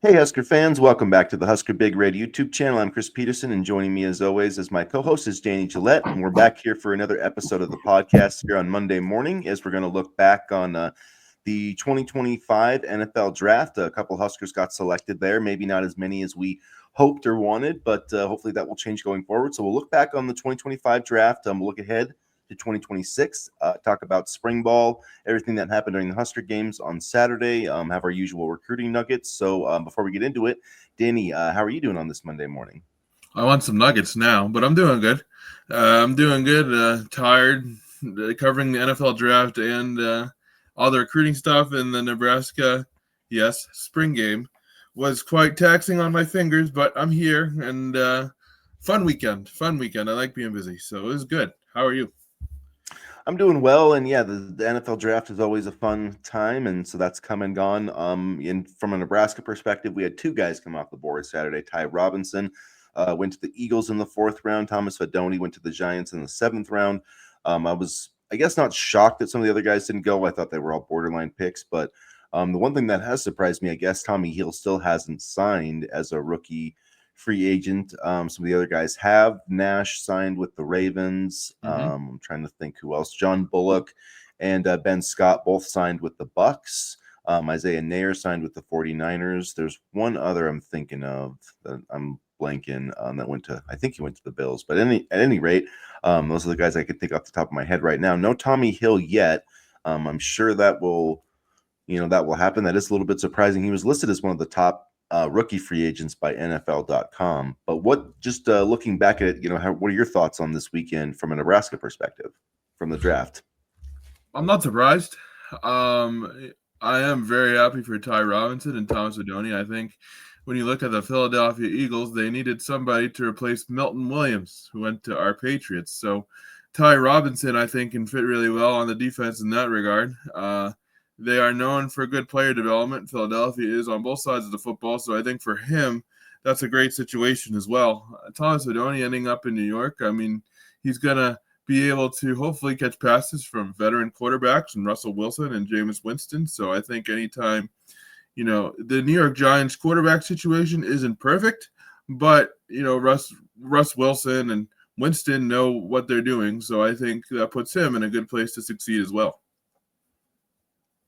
Hey, Husker fans, welcome back to the Husker Big Red YouTube channel. I'm Chris Peterson, and joining me as always as my co-host is Danny Gillette, and we're back here for another episode of the podcast here on Monday morning as we're going to look back on the 2025 NFL Draft. A couple Huskers got selected there, maybe not as many as we hoped or wanted, but hopefully that will change going forward. So we'll look back on the 2025 Draft. We'll look ahead to 2026, talk about spring ball, everything that happened during the Husker games on Saturday, have our usual recruiting nuggets. So before we get into it, Danny, how are you doing on this Monday morning? I want some nuggets now, but I'm doing good. I'm doing good. Tired covering the NFL draft and all the recruiting stuff in the Nebraska, yes, spring game was quite taxing on my fingers, but I'm here and fun weekend. Fun weekend. I like being busy, so it was good. How are you? I'm doing well, and yeah, the NFL draft is always a fun time, and so that's come and gone. From a Nebraska perspective, we had two guys come off the board Saturday. Ty Robinson went to the Eagles in the fourth round. Thomas Fedoni went to the Giants in the seventh round. I was, I guess, not shocked that some of the other guys didn't go. I thought they were all borderline picks, but the one thing that has surprised me, I guess, Tommy Hill still hasn't signed as a rookie free agent. Some of the other guys have. Nash signed with the Ravens. Mm-hmm. I'm trying to think who else. John Bullock and Ben Scott both signed with the Bucks. Isaiah Nair signed with the 49ers. There's one other I'm thinking of that I'm blanking that went to, I think he went to the Bills. But at any rate, those are the guys I can think off the top of my head right now. No Tommy Hill yet. I'm sure that will, that will happen. That is a little bit surprising. He was listed as one of the top rookie free agents by NFL.com. But just looking back at it, what are your thoughts on this weekend from a Nebraska perspective from the draft? I'm not surprised. I am very happy for Ty Robinson and Thomas Fedoni. I think when you look at the Philadelphia Eagles, they needed somebody to replace Milton Williams, who went to our Patriots. So Ty Robinson, I think, can fit really well on the defense in that regard. They are known for good player development. Philadelphia is on both sides of the football, so I think for him, that's a great situation as well. Thomas Fedoni ending up in New York, I mean, he's gonna be able to hopefully catch passes from veteran quarterbacks and Russell Wilson and Jameis Winston. So I think anytime, the New York Giants quarterback situation isn't perfect, but Russ Wilson and Winston know what they're doing. So I think that puts him in a good place to succeed as well.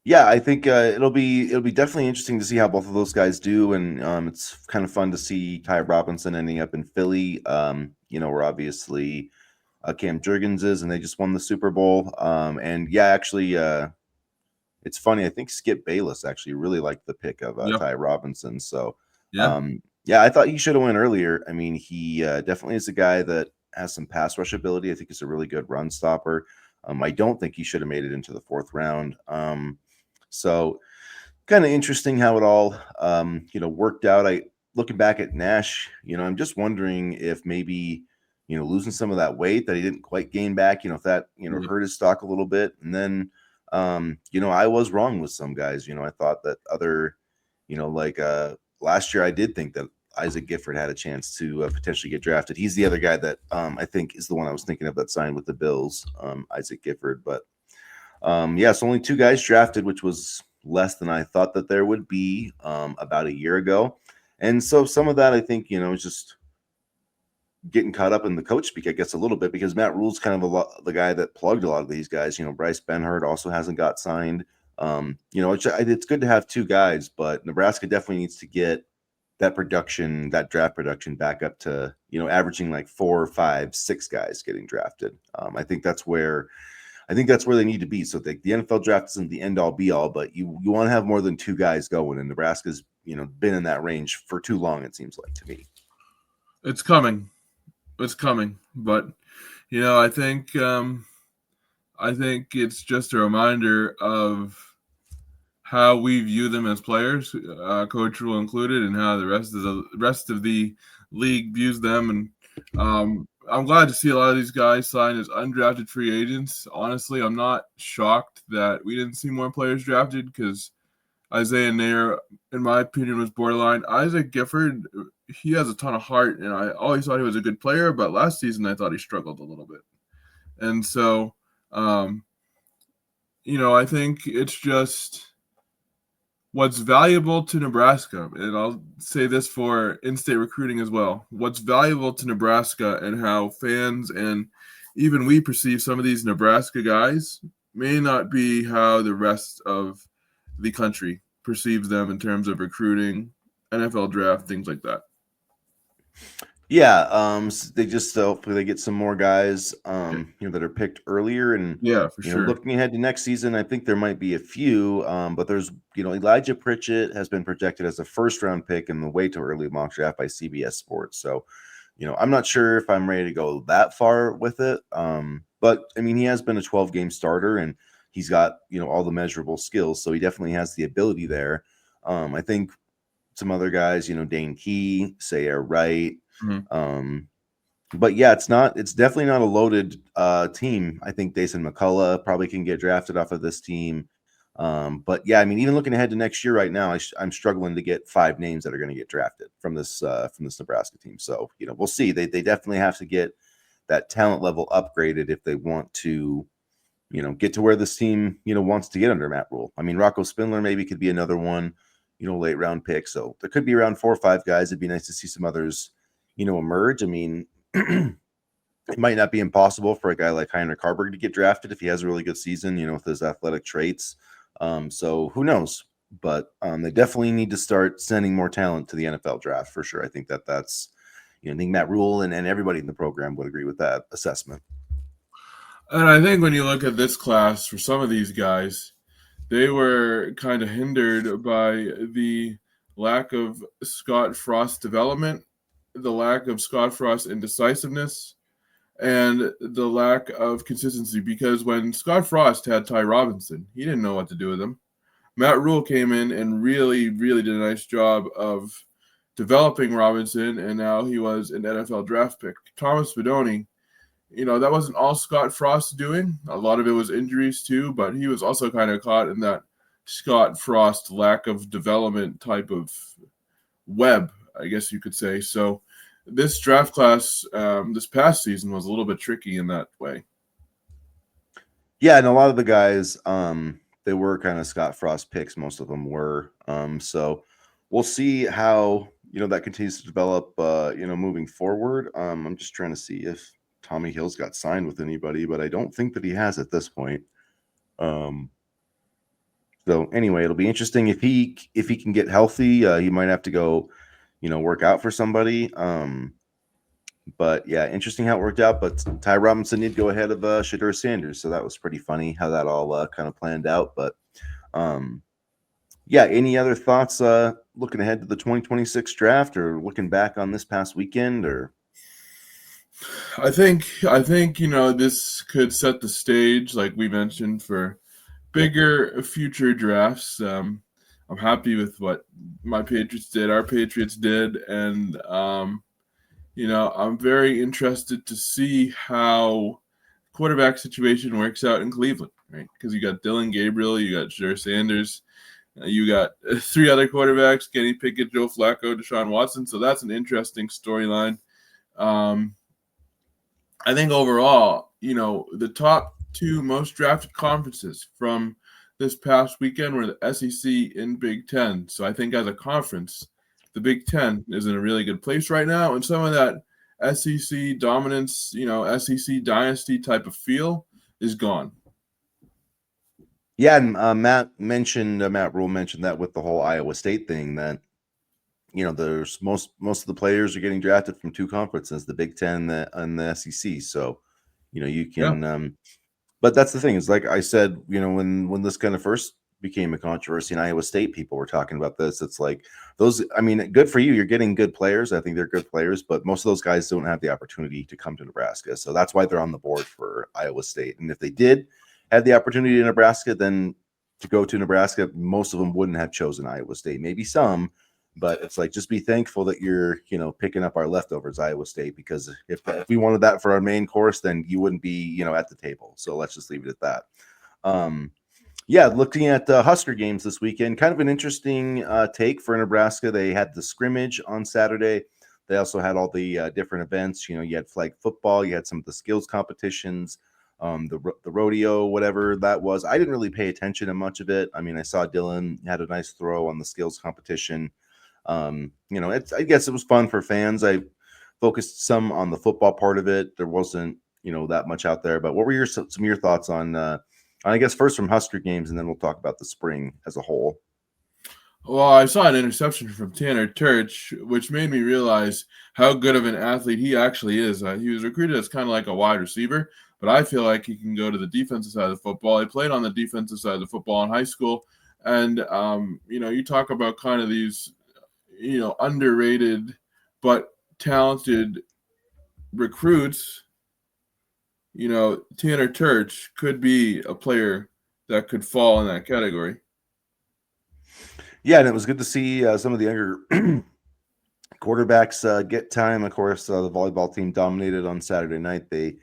Yeah, I think it'll be definitely interesting to see how both of those guys do, and it's kind of fun to see Ty Robinson ending up in Philly. Where obviously Cam Jurgens is, and they just won the Super Bowl. And yeah, actually, it's funny. I think Skip Bayless actually really liked the pick of Yep. Ty Robinson. So, Yeah. yeah, I thought he should have went earlier. I mean, he definitely is a guy that has some pass rush ability. I think he's a really good run stopper. I don't think he should have made it into the fourth round. So kind of interesting how it all worked out. I looking back at Nash, I'm just wondering if maybe losing some of that weight that he didn't quite gain back, if that Yep. hurt his stock a little bit. And then I was wrong with some guys. I thought that other, like last year I did think that Isaac Gifford had a chance to potentially get drafted. He's the other guy that I think is the one I was thinking of that signed with the Bills, Isaac Gifford. But so only two guys drafted, which was less than I thought that there would be about a year ago. And so some of that, I think, is just getting caught up in the coach speak, I guess, a little bit because Matt Rule's kind of the guy that plugged a lot of these guys. Bryce Benhart also hasn't got signed. It's good to have two guys, but Nebraska definitely needs to get that production, that draft production back up to, averaging like 4, 5, 6 guys getting drafted. I think that's where they need to be. So the NFL draft isn't the end all be all, but you want to have more than two guys going, and Nebraska's been in that range for too long. It seems like to me. It's coming. It's coming. But I think it's just a reminder of how we view them as players, Coach Rule included, and how the rest of the league views them. And I'm glad to see a lot of these guys sign as undrafted free agents. Honestly, I'm not shocked that we didn't see more players drafted because Isaiah Nair, in my opinion, was borderline. Isaac Gifford, he has a ton of heart, and I always thought he was a good player, but last season I thought he struggled a little bit. And so, um, I think it's just what's valuable to Nebraska, and I'll say this for in-state recruiting as well. What's valuable to Nebraska and how fans and even we perceive some of these Nebraska guys may not be how the rest of the country perceives them in terms of recruiting, NFL draft, things like that. Yeah, they just hopefully they get some more guys, Yeah, that are picked earlier, and yeah, for sure. looking ahead to next season, I think there might be a few, but there's Elijah Pritchett has been projected as a first round pick in the way too early mock draft by CBS Sports. So, I'm not sure if I'm ready to go that far with it, but I mean he has been a 12-game starter and he's got all the measurable skills, so he definitely has the ability there. I think some other guys, Dane Key, Sayer Wright. Mhm. Um, but yeah, it's definitely not a loaded team. I think Dason McCullough probably can get drafted off of this team. But yeah, I mean, even looking ahead to next year right now, I'm struggling to get 5 names that are going to get drafted from this Nebraska team. So, we'll see. They definitely have to get that talent level upgraded if they want to, get to where this team, wants to get under Matt Rule. I mean, Rocco Spindler maybe could be another one, late round pick. So there could be around 4 or 5 guys. It'd be nice to see some others, emerge. I mean, it might not be impossible for a guy like Heinrich Harburg to get drafted if he has a really good season, with his athletic traits. So who knows? But they definitely need to start sending more talent to the NFL draft for sure. I think that's, I think Matt Rule and everybody in the program would agree with that assessment. And I think when you look at this class for some of these guys, they were kind of hindered by the lack of Scott Frost development, the lack of Scott Frost indecisiveness, and the lack of consistency. Because when Scott Frost had Ty Robinson, he didn't know what to do with him. Matt Rule came in and really, really did a nice job of developing Robinson, and now he was an NFL draft pick. Thomas Fidone, that wasn't all Scott Frost doing. A lot of it was injuries too, but he was also kind of caught in that Scott Frost lack of development type of web, I guess you could say. So this draft class this past season was a little bit tricky in that way. Yeah, and a lot of the guys, they were kind of Scott Frost picks. Most of them were. So we'll see how that continues to develop. Moving forward. I'm just trying to see if Tommy Hill's got signed with anybody, but I don't think that he has at this point. So anyway, it'll be interesting if he can get healthy. He might have to go, work out for somebody. But yeah, interesting how it worked out. But Ty Robinson did go ahead of Shadur Sanders, so that was pretty funny how that all kind of planned out. But yeah, any other thoughts looking ahead to the 2026 draft or looking back on this past weekend? Or I think this could set the stage, like we mentioned, for bigger future drafts. I'm happy with what my Patriots did, our Patriots did, and I'm very interested to see how quarterback situation works out in Cleveland, right? Because you got Dylan Gabriel, you got Shadur Sanders, you got 3 other quarterbacks: Kenny Pickett, Joe Flacco, Deshaun Watson. So that's an interesting storyline. Um, I think overall, the top 2 most drafted conferences from this past weekend were the SEC and Big Ten. So I think as a conference, the Big Ten is in a really good place right now, and some of that SEC dominance, SEC dynasty type of feel is gone. yeah, and Matt Rule mentioned that with the whole Iowa State thing that there's most of the players are getting drafted from 2 conferences, the Big Ten and the SEC. So you Yeah. can. But that's the thing is, like I said, when this kind of first became a controversy in Iowa State, people were talking about this. It's like those. I mean, good for you. You're getting good players. I think they're good players, but most of those guys don't have the opportunity to come to Nebraska. So that's why they're on the board for Iowa State. And if they did have the opportunity in Nebraska, then to go to Nebraska, most of them wouldn't have chosen Iowa State. Maybe some, but it's like just be thankful that you're picking up our leftovers, Iowa State, because if we wanted that for our main course, then you wouldn't be at the table. So let's just leave it at that. Yeah, looking at Husker games this weekend, kind of an interesting take for Nebraska. They had the scrimmage on Saturday. They also had all the different events. You had flag football, you had some of the skills competitions. the rodeo, whatever that was. I didn't really pay attention to much of it. I mean, I saw Dylan had a nice throw on the skills competition. I guess it was fun for fans. I focused some on the football part of it. There wasn't, that much out there. But what were some of your thoughts on? I guess first from Husker games, and then we'll talk about the spring as a whole. Well, I saw an interception from Tanner Turch, which made me realize how good of an athlete he actually is. He was recruited as kind of like a wide receiver, but I feel like he can go to the defensive side of the football. He played on the defensive side of the football in high school. And, you talk about kind of these, underrated but talented recruits. Tanner Turch could be a player that could fall in that category. Yeah, and it was good to see some of the younger quarterbacks get time. Of course, the volleyball team dominated on Saturday night. They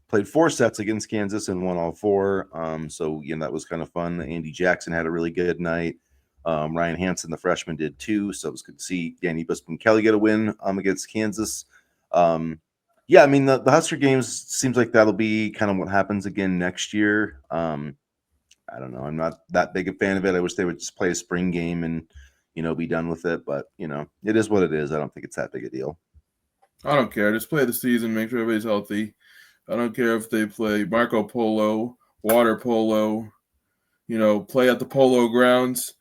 played 4 sets against Kansas and won all 4. So that was kind of fun. Andy Jackson had a really good night. Ryan Hansen, the freshman, did too. So it was good to see Danny Busman Kelly get a win against Kansas. Yeah, I mean the Husker games seems like that'll be kind of what happens again next year. I don't know. I'm not that big a fan of it. I wish they would just play a spring game and be done with it. But it is what it is. I don't think it's that big a deal. I don't care. Just play the season, make sure everybody's healthy. I don't care if they play Marco Polo, water polo, play at the polo grounds,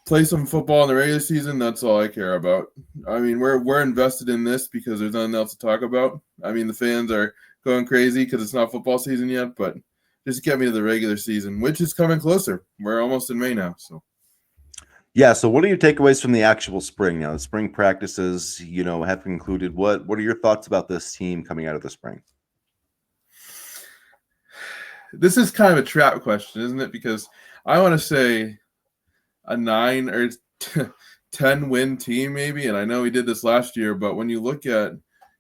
play some football in the regular season. That's all I care about. I mean, we're invested in this because there's nothing else to talk about. I mean, the fans are going crazy because it's not football season yet, but just get me to the regular season, which is coming closer. We're almost in May now, so. Yeah. So, what are your takeaways from the actual spring? Now, the spring practices, have concluded. What are your thoughts about this team coming out of the spring? This is kind of a trap question, isn't it? Because I want to say a 9 or 10 win team, maybe. And I know we did this last year, but when you look at,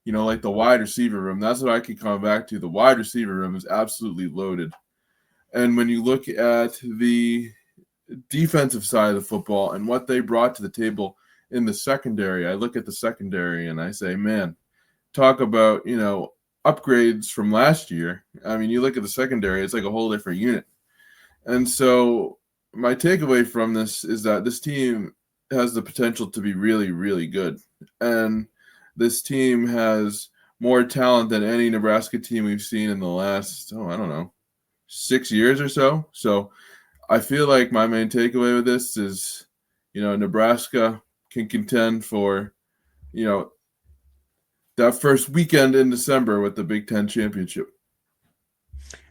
like the wide receiver room, that's what I keep coming back to. The wide receiver room is absolutely loaded. And when you look at the defensive side of the football and what they brought to the table in the secondary, I look at the secondary and I say, man, talk about, upgrades from last year. I mean, you look at the secondary, it's like a whole different unit. And so my takeaway from this is that this team has the potential to be really, really good. And this team has more talent than any Nebraska team we've seen in the last, 6 years or so. So I feel like my main takeaway with this is, Nebraska can contend for, that first weekend in December with the Big Ten championship.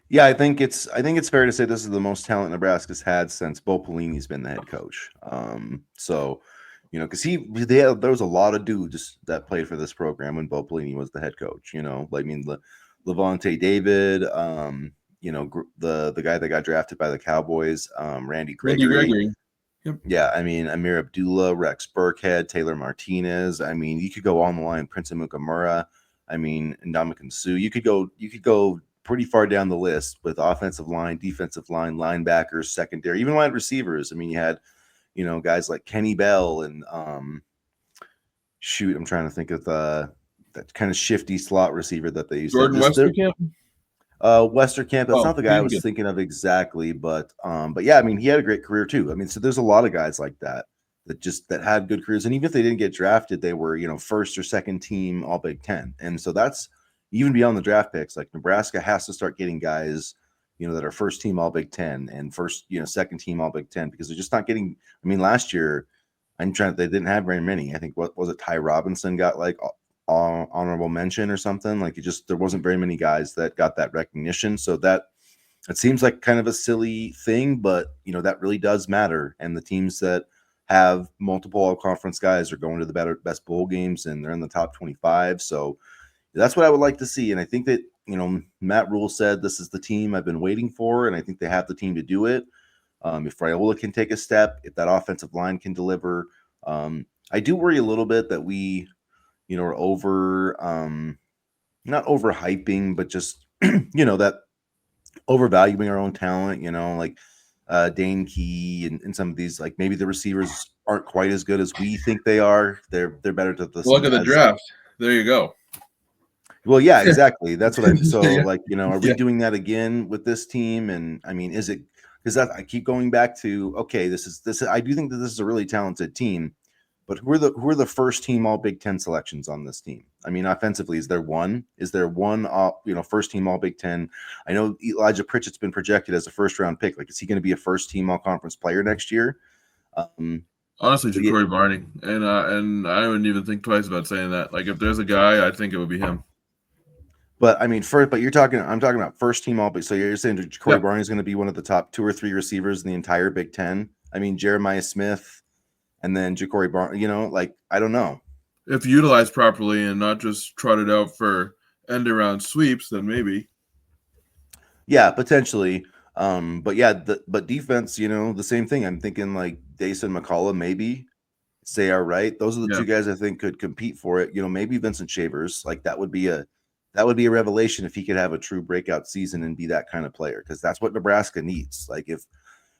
Yeah, I think it's fair to say this is the most talent Nebraska's had since Bo Pelini's been the head coach. Because there was a lot of dudes that played for this program when Bo Pelini was the head coach. Levante David, the guy that got drafted by the Cowboys, Randy Gregory. Yep. Yeah, I mean Amir Abdullah, Rex Burkhead, Taylor Martinez. I mean, you could go on the line, Prince Amukamura. I mean, Ndamukong Suh. You could go pretty far down the list with offensive line, defensive line, linebackers, secondary, even wide receivers. I mean, you had, guys like Kenny Bell and I'm trying to think of that kind of shifty slot receiver that they used. Jordan Westerkamp. Westerkamp. That's not the guy I was thinking of exactly, but yeah, I mean, he had a great career too. I mean, so there's a lot of guys like that that had good careers, and even if they didn't get drafted, they were first or second team All Big Ten, and so that's even beyond the draft picks. Like Nebraska has to start getting guys that are first team All Big Ten and second team All Big Ten, because they're just not getting. I mean, last year they didn't have very many. I think what was it? Ty Robinson got like honorable mention or something. Like there wasn't very many guys that got that recognition. So that it seems like kind of a silly thing, but that really does matter. And the teams that have multiple all conference guys are going to the best bowl games, and they're in the top 25. So that's what I would like to see. And I think that, Matt Rule said this is the team I've been waiting for, and I think they have the team to do it. If Raiola can take a step, if that offensive line can deliver, I do worry a little bit that we are over, not overhyping, but just, that overvaluing our own talent, like Dane Key and some of these, like maybe the receivers aren't quite as good as we think they are. They're better to the Look at the draft. There you go. Well, yeah, exactly. That's what I'm. So, Yeah, like, are we yeah. doing that again with this team? And I mean, is it because I keep going back to okay, this. I do think that this is a really talented team, but who are the first team All Big Ten selections on this team? I mean, offensively, is there one? Is there one? First team All Big Ten. I know Elijah Pritchett's been projected as a first round pick. Like, is he going to be a first team All Conference player next year? Um, Honestly, but yeah, Ja'Cory Barney, and I wouldn't even think twice about saying that. Like, if there's a guy, I think it would be him. but I mean, but I'm talking about first team All Big. So you're saying Corey Yeah, Barney is going to be one of the top 2 or 3 receivers in the entire Big Ten? I mean, Jeremiah Smith and then Ja'Cory Barney. Like I don't know. if utilized properly and not just trotted out for end around sweeps, then maybe. Yeah, potentially. But yeah, but defense, the same thing. I'm thinking like Dason McCullough, maybe say all right. Those are the Yeah, two guys I think could compete for it. Maybe Vincent Shavers. Like that would be a revelation if he could have a true breakout season and be that kind of player because that's what Nebraska needs. Like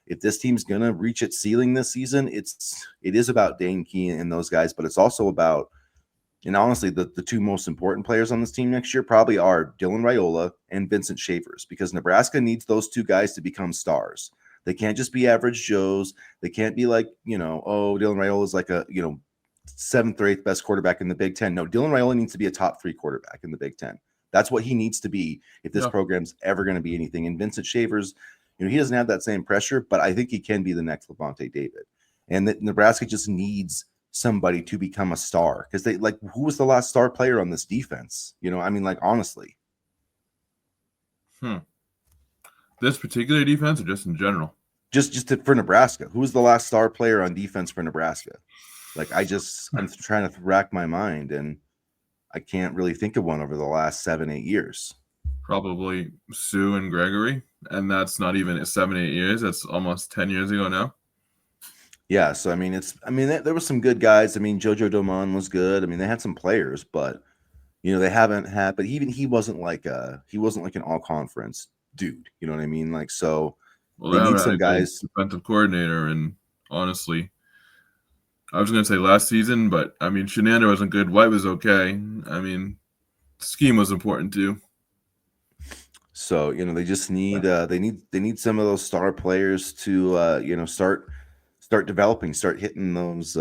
if this team's gonna reach its ceiling this season, it is about Dane Key and those guys, but it's also about and honestly, the two most important players on this team next year probably are Dylan Raiola and Vincent Shavers because Nebraska needs those two guys to become stars. They can't just be average Joes. They can't be like, Dylan Raiola is like a, seventh or eighth best quarterback in the Big Ten. No, Dylan Raiola needs to be a top 3 quarterback in the Big Ten. That's what he needs to be if this yeah. program's ever going to be anything. And Vincent Shavers, he doesn't have that same pressure, but I think he can be the next Levante David. And that Nebraska just needs somebody to become a star because they like who was the last star player on this defense? I mean, like honestly, Hmm. This particular defense, or just in general? for Nebraska, who was the last star player on defense for Nebraska? Like I'm trying to rack my mind and I can't really think of one over the last 7-8 years. Probably Sue and Gregory, and that's not even 7 8 years. That's almost 10 years ago now. Yeah, so there was some good guys. I mean, Jojo Doman was good. I mean, they had some players, but they haven't had. But even he wasn't like an all conference dude. You know what I mean? Like so, Well, they they have need a some good guys. defensive coordinator, and honestly, I was going to say last season, but I mean, Shenander wasn't good. White was okay. I mean, scheme was important too. So they just need they need some of those star players to start developing, start hitting those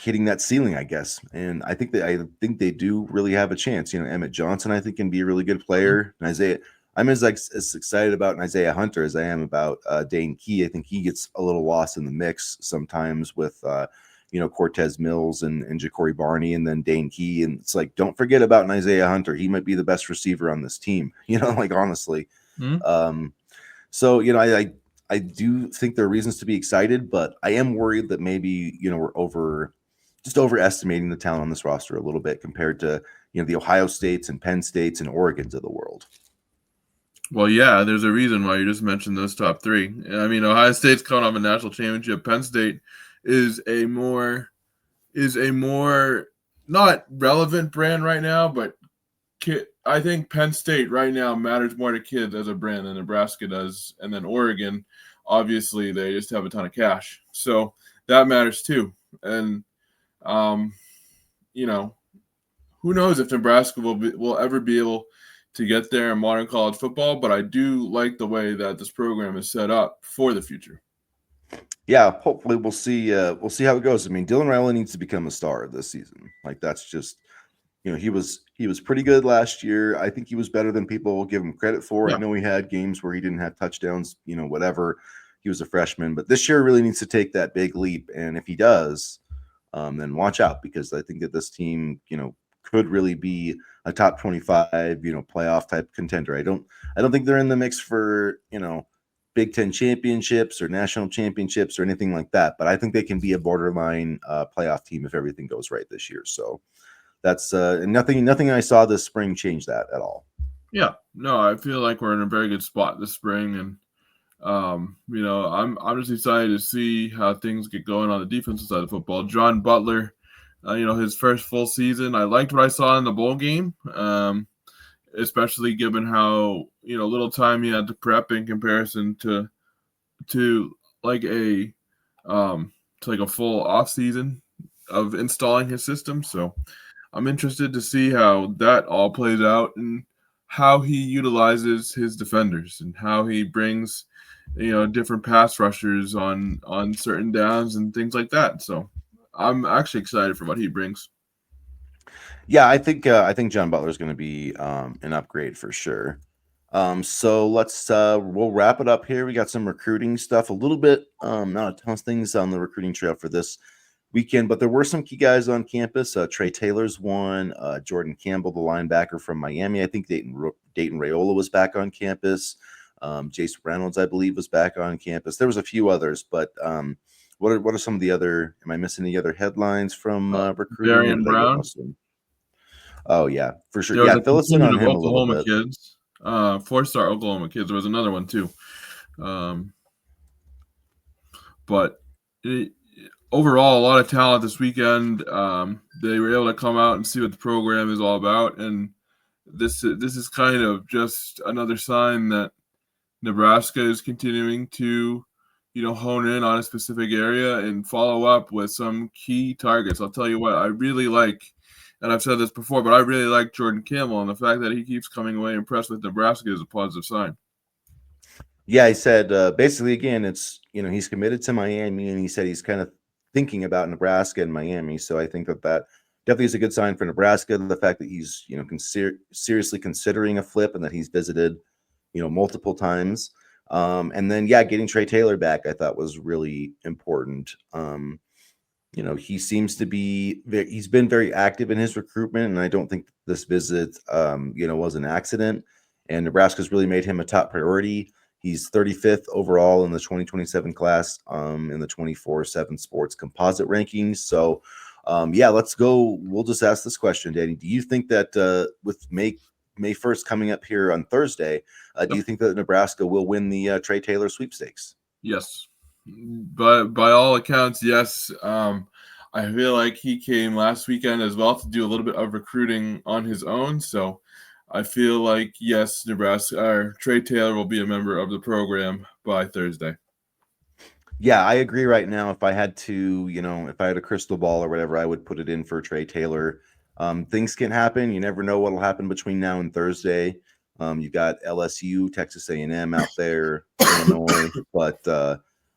hitting that ceiling, I guess. And I think they do really have a chance. Emmett Johnson, I think, can be a really good Mhm. player. And I'm as excited about an Isaiah Hunter as I am about Dane Key. I think he gets a little lost in the mix sometimes with Cortez Mills and Ja'Cory Barney and then Dane Key. And it's like, don't forget about an Isaiah Hunter. He might be the best receiver on this team. Like honestly. Mhm. Um, so I do think there are reasons to be excited, but I am worried that maybe we're overestimating the talent on this roster a little bit compared to the Ohio States and Penn States and Oregons of the world. Well, yeah, there's a reason why you just mentioned those top three. I mean, Ohio State's coming off a national championship. Penn State is a more not relevant brand right now, but I think Penn State right now matters more to kids as a brand than Nebraska does, and then Oregon, obviously, they just have a ton of cash, so that matters too. And um, you know, who knows if Nebraska will ever be able to get there in modern college football? But I do like the way that this program is set up for the future. Yeah, hopefully we'll see. We'll see how it goes. I mean, Dylan Riley needs to become a star this season. Like that's just he was pretty good last year. I think he was better than people will give him credit for. I Yeah. know he had games where he didn't have touchdowns, whatever. He was a freshman, but this year really needs to take that big leap. And if he does, then watch out because I think that this team, could really be a top 25, playoff type contender. I don't think they're in the mix for, Big Ten championships or national championships or anything like that. But I think they can be a borderline playoff team if everything goes right this year. So that's and nothing I saw this spring changed that at all. Yeah. No, I feel like we're in a very good spot this spring, and I'm just excited to see how things get going on the defensive side of football. John Butler, his first full season, I liked what I saw in the bowl game, especially given how little time he had to prep in comparison to like a to like a full off season of installing his system. So I'm interested to see how that all plays out and how he utilizes his defenders and how he brings, different pass rushers on certain downs and things like that. So I'm actually excited for what he brings. Yeah, I think John Butler is going to be an upgrade for sure. So we'll wrap it up here. We got some recruiting stuff, a little bit, not a ton of things on the recruiting trail for this weekend, but there were some key guys on campus. Trey Taylor's one, Jordan Campbell, the linebacker from Miami. I think Dayton Raiola was back on campus. Jace Reynolds, I believe, was back on campus. There was a few others, but what are some of the other? Am I missing any other headlines from recruiting, or Darian did I get Brown. most of them? Oh yeah, for sure. There was Yeah, a fill us in contingent on of him a little Oklahoma bit. kids, 4-star Oklahoma kids. There was another one too. Um, but it, overall, a lot of talent this weekend. They were able to come out and see what the program is all about, and this is kind of just another sign that Nebraska is continuing to, hone in on a specific area and follow up with some key targets. I'll tell you what, I really like, and I've said this before, but I really like Jordan Campbell, and the fact that he keeps coming away impressed with Nebraska is a positive sign. Yeah, he said basically again, it's he's committed to Miami, and he said he's kind of thinking about Nebraska and Miami. So I think that definitely is a good sign for Nebraska. The fact that he's seriously considering a flip and that he's visited multiple times. And then yeah, getting Trey Taylor back I thought was really important. He seems to be he's been very active in his recruitment, and I don't think this visit was an accident. And Nebraska's really made him a top priority. He's 35th overall in the 2027 class in the 24/7 Sports composite rankings. So yeah, let's go. We'll just ask this question, Danny. Do you think that with May 1st coming up here on Thursday, do Yep. you think that Nebraska will win the Trey Taylor sweepstakes? Yes, but by all accounts, yes. I feel like he came last weekend as well to do a little bit of recruiting on his own. So I feel like yes, Nebraska or Trey Taylor will be a member of the program by Thursday. Yeah, I agree right now. If I had to, if I had a crystal ball or whatever, I would put it in for Trey Taylor. Things can happen. You never know what'll happen between now and Thursday. You got LSU, Texas A&M out there, Illinois, but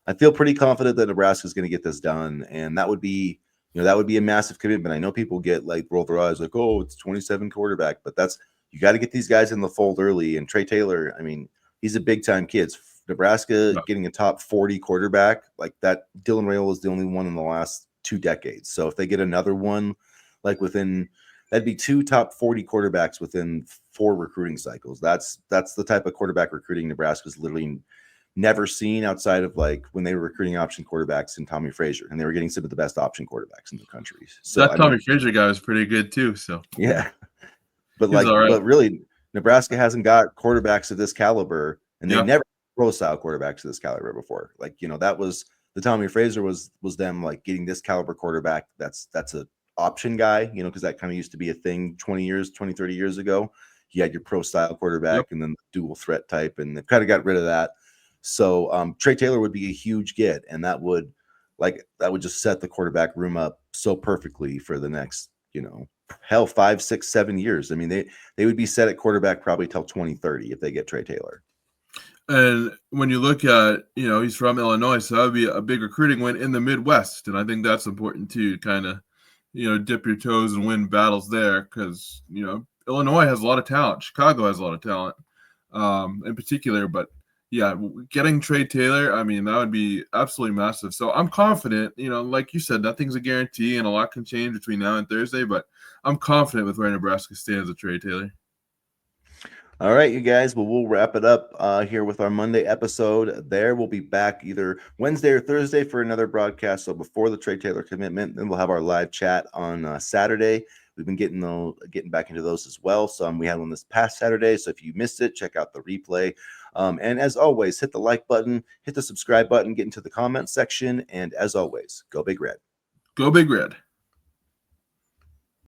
I feel pretty confident that Nebraska is going to get this done, and that would be, that would be a massive commitment. I know people get like roll their eyes like, oh, it's 27 quarterback, but you got to get these guys in the fold early. And Trey Taylor, I mean, he's a big time kid. Nebraska Yeah. getting a top 40 quarterback like that. Dylan Raiola is the only one in the last 2 decades. So if they get another one, like that'd be 2 top 40 quarterbacks within 4 recruiting cycles. That's the type of quarterback recruiting Nebraska's literally never seen outside of like when they were recruiting option quarterbacks in Tommy Frazier, and they were getting some of the best option quarterbacks in the country. So That I Tommy mean, Frazier guy was pretty good too. So yeah, he's all right. but really, Nebraska hasn't got quarterbacks of this caliber, and they've Yeah. never pro style quarterbacks of this caliber before. Like that was the Tommy Fraser was them like getting this caliber quarterback. That's a option guy, because that kind of used to be a thing 30 years ago. You had your pro style Yep. quarterback and then the dual threat type, and they've kind of got rid of that. So Trey Taylor would be a huge get, and that would just set the quarterback room up so perfectly for the next, hell, 5, 6, 7 years. I mean, they would be set at quarterback probably till 2030 if they get Trey Taylor. And when you look at, he's from Illinois, so that would be a big recruiting win in the Midwest. And I think that's important too, to kind of, dip your toes and win battles there because, Illinois has a lot of talent. Chicago has a lot of talent in particular. But yeah, getting Trey Taylor, I mean, that would be absolutely massive. So I'm confident, like you said, nothing's a guarantee and a lot can change between now and Thursday. But I'm confident with where Nebraska stands with Trey Taylor. All right, you guys. Well, we'll wrap it up here with our Monday episode. We'll be back either Wednesday or Thursday for another broadcast. So before the Trey Taylor commitment, then we'll have our live chat on Saturday. We've been getting back into those as well. So we had one this past Saturday. So if you missed it, check out the replay. And as always, hit the like button, hit the subscribe button, get into the comment section, and as always, go Big Red. Go Big Red.